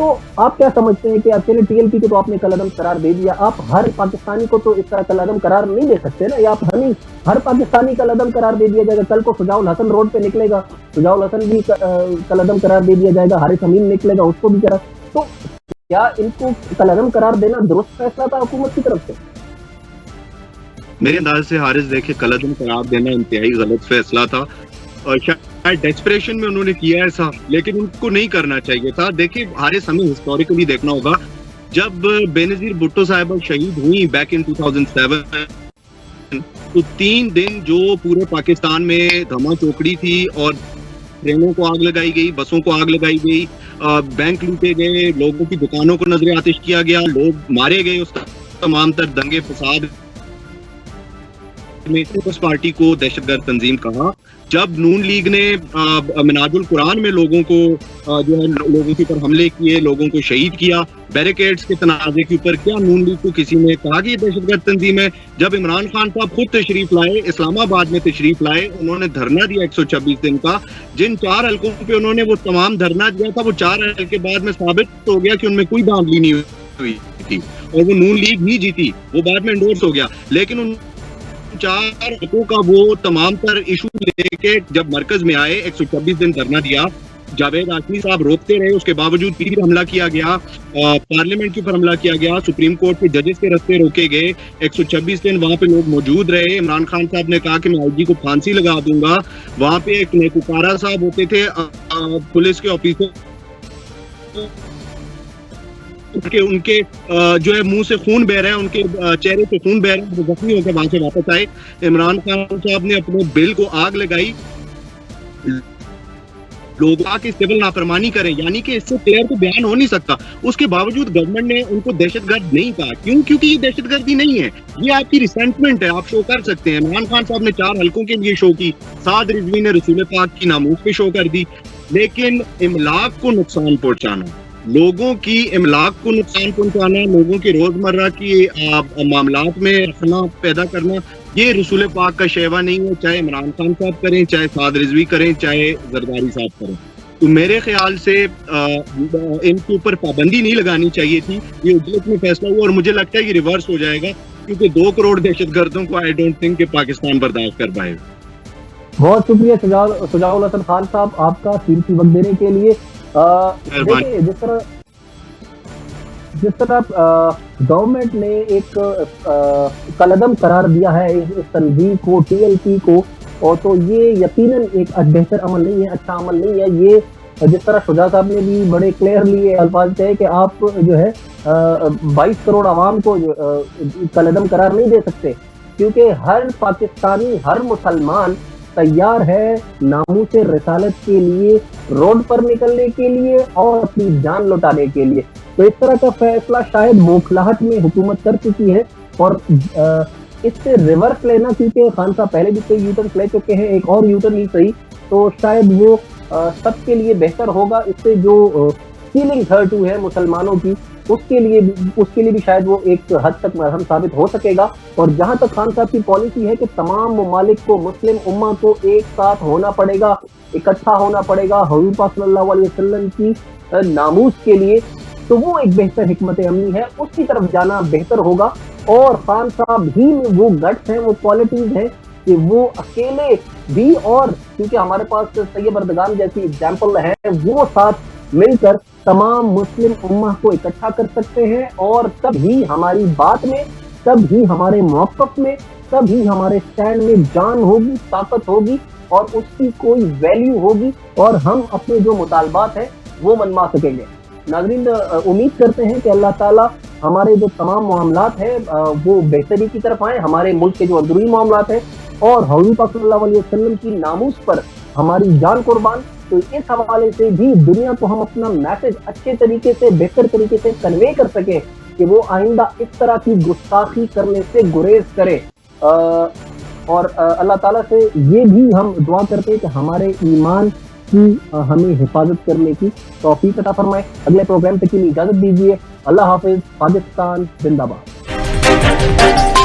تو آپ کیا سمجھتے ہیں کہ اکیلے ٹی ایل پی کو تو آپ نے کل عدم قرار دے دیا, آپ ہر پاکستانی کو تو اس طرح کل عدم قرار نہیں دے سکتے نا, یا آپ ہر پاکستانی کل عدم قرار دے دیا جائے گا. کل کو شجاع الحسن روڈ پہ نکلے گا, شجاع الحسن بھی کل عدم قرار دے دیا جائے گا, حارث امین نکلے گا, اس کو بھی قرار. تو کیا ان کو کل عدم قرار دینا درست فیصلہ تھا حکومت کی طرف سے؟ میرے انداز سے حارث دیکھے کل عدم قرار دینا انتہائی غلط فیصلہ تھا, اور شاید ڈیسپریشن میں انہوں نے کیا ایسا, لیکن ان کو نہیں کرنا چاہیے تھا. دیکھیں حارث, ہمیں ہسٹوریکلی دیکھنا ہوگا, جب بے نظیر بھٹو صاحبہ شہید ہوئی بیک ان 2007, تو 3 دن جو پورے پاکستان میں دھما چوکڑی تھی, اور ٹرینوں کو آگ لگائی گئی, بسوں کو آگ لگائی گئی, بینک لوٹے گئے, لوگوں کی دکانوں کو نظر آتش کیا گیا, لوگ مارے گئے, اس تمام تر دنگے فساد میں پیپلز پارٹی کو دہشت گرد تنظیم کہا. جب نون لیگ نے مناج القرآن میں لوگوں کو جو ہے لوگوں کے اوپر حملے کیے, لوگوں کو شہید کیا بیریکیڈز کے تنازع کے اوپر, کیا نون لیگ کو کسی نے کہا کہ یہ دہشت گرد تنظیم ہے؟ جب عمران خان صاحب خود تشریف لائے, اسلام آباد میں تشریف لائے, انہوں نے دھرنا دیا 126 دن کا, جن 4 حلقوں پہ انہوں نے وہ تمام دھرنا دیا تھا, وہ 4 حلقے بعد میں ثابت ہو گیا کہ ان میں کوئی دھاندلی نہیں ہوئی تھی, اور وہ نون لیگ ہی جیتی, وہ بعد میں انڈورس ہو گیا. لیکن ان 4 حقوق کا وہ تمام تر ایشو لے کے جب مرکز میں آئے, 126 دن دھرنا دیا, جاوید ہاشمی صاحب روکتے رہے, اس کے باوجود پھر حملہ کیا گیا, پارلیمنٹ کے اوپر حملہ کیا گیا, سپریم کورٹ کے ججز کے رستے روکے گئے, 126 دن وہاں پہ لوگ موجود رہے. عمران خان صاحب نے کہا کہ میں آئی جی کو پھانسی لگا دوں گا. وہاں پہ ایک نیکوکارا صاحب ہوتے تھے پولیس کے آفیسر, ان کے جو ہے منہ سے خون بہ رہا ہے, ان کے چہرے سے خون بہ رہا ہے, وہ زخمی ہو کے وہاں سے واپس آئے. عمران خان صاحب نے اپنے بل کو آگ لگائی, لوگ آ کے سول نافرمانی کریں, یعنی کہ اس سے کلیئر تو بیان ہو نہیں سکتا. اس کے باوجود گورنمنٹ نے ان کو دہشت گرد نہیں کہا. کیوں؟ کیونکہ یہ دہشت گردی نہیں ہے, یہ آپ کی ریسنٹمنٹ ہے, آپ شو کر سکتے ہیں. عمران خان صاحب نے 4 حلقوں کے لیے شو کی, سعد رضوی نے رسول پاک کی ناموس پہ شو کر دی. لیکن املاک کو نقصان پہنچانا, لوگوں کی املاک کو نقصان پہنچانا, لوگوں کے روزمرہ کی معاملات میں رکھنا پیدا کرنا, یہ رسول پاک کا شیوا نہیں ہے, چاہے عمران خان صاحب کریں, چاہے سعد رضوی کریں, چاہے زرداری صاحب کریں. تو میرے خیال سے ان کے اوپر پابندی نہیں لگانی چاہیے تھی. یہ اجلت میں فیصلہ ہوا, اور مجھے لگتا ہے یہ ریورس ہو جائے گا, کیونکہ 2 کروڑ دہشت گردوں کو آئی ڈونٹ تھنک کہ پاکستان برداشت کر پائے گا. بہت شکریہ شجاع الحسن خان صاحب آپ کا قیمتی وقت دینے کے لیے. جس طرح گورنمنٹ نے ایک کلعدم قرار دیا ہے اس تنظیم کو, ٹی ایل پی کو, اور تو یہ یقیناً ایک بہتر عمل نہیں ہے, اچھا عمل نہیں ہے. یہ جس طرح شجاع صاحب نے بھی بڑے کلیئرلی الفاظ کہے کہ آپ جو ہے 22 کروڑ عوام کو کلعدم قرار نہیں دے سکتے, کیونکہ ہر پاکستانی, ہر مسلمان تیار ہے ناموس رسالت کے لیے, روڈ پر نکلنے کے لیے, اور اپنی جان لوٹانے کے لیے. تو اس طرح کا فیصلہ شاید موکھلاہٹ میں حکومت کر چکی ہے, اور اس سے ریورس لینا, کیونکہ خان صاحب پہلے بھی کوئی یوٹرن لے چکے ہیں, ایک اور یوٹرن ہی صحیح, تو شاید وہ سب کے لیے بہتر ہوگا. اس سے جو فیلنگ ہرٹ ہوئی ہے مسلمانوں کی, اس کے لیے بھی شاید وہ ایک حد تک مرہم ثابت ہو سکے گا. اور جہاں تک خان صاحب کی پالیسی ہے کہ تمام ممالک کو, مسلم امہ کو ایک ساتھ ہونا پڑے گا, اکٹھا ہونا پڑے گا حضور پاک صلی اللہ علیہ وسلم کی ناموس کے لیے, تو وہ ایک بہتر حکمت عملی ہے, اس کی طرف جانا بہتر ہوگا. اور خان صاحب ہی میں وہ گٹس ہیں, وہ کوالٹیز ہیں کہ وہ اکیلے بھی, اور کیونکہ ہمارے پاس طیب اردگان جیسی اگزامپل ہے, وہ ساتھ مل کر تمام مسلم امہ کو اکٹھا کر سکتے ہیں. اور تب ہی ہماری بات میں, تب ہی ہمارے موقف میں, تب ہی ہمارے اسٹینڈ میں جان ہوگی, طاقت ہوگی, اور اس کی کوئی ویلیو ہوگی, اور ہم اپنے جو مطالبات ہیں وہ منوا سکیں گے. ناظرین, امید کرتے ہیں کہ اللہ تعالیٰ ہمارے جو تمام معاملات ہیں وہ بہتری کی طرف آئیں, ہمارے ملک کے جو اندرونی معاملات ہیں, اور حضور پاک صلی اللہ علیہ وسلم کی ناموس پر ہماری جان قربان. تو اس حوالے سے بھی دنیا کو ہم اپنا میسج اچھے طریقے سے, بہتر طریقے سے کنوے کر سکیں کہ وہ آئندہ اس طرح کی گستاخی کرنے سے گریز کرے. اور اللہ تعالیٰ سے یہ بھی ہم دعا کرتے ہیں کہ ہمارے ایمان کی ہمیں حفاظت کرنے کی توفیق عطا فرمائے. اگلے پروگرام تک کے لیے اجازت دیجیے. اللہ حافظ. پاکستان زندہ باد.